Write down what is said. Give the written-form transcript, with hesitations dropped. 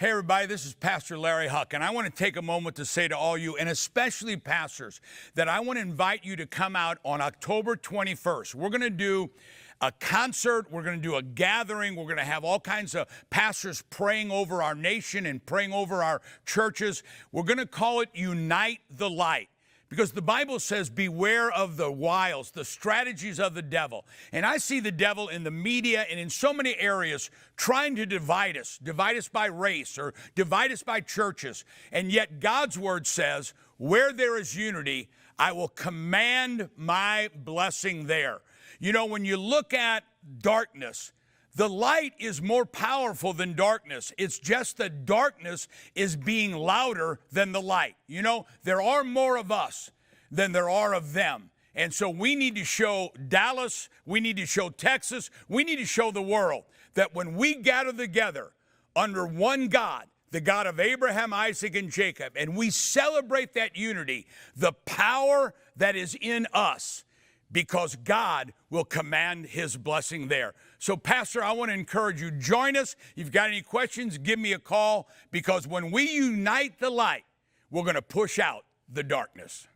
Hey, everybody, this is Pastor Larry Huch, and I want to take a moment to say to all you, and especially pastors, that I want to invite you to come out on October 21st. We're going to do a concert. We're going to do a gathering. We're going to have all kinds of pastors praying over our nation and praying over our churches. We're going to call it Unite the Light. Because the Bible says, beware of the wiles, the strategies of the devil. And I see the devil in the media and in so many areas trying to divide us by race or divide us by churches. And yet God's word says, where there is unity, I will command my blessing there. You know, when you look at darkness, the light is more powerful than darkness. It's just that darkness is being louder than the light. You know, there are more of us than there are of them. And so we need to show Dallas, we need to show Texas, we need to show the world that when we gather together under one God, the God of Abraham, Isaac, and Jacob, and we celebrate that unity, the power that is in us, because God will command his blessing there. So, Pastor, I want to encourage you, join us. If you've got any questions, give me a call, because when we unite the light, we're going to push out the darkness.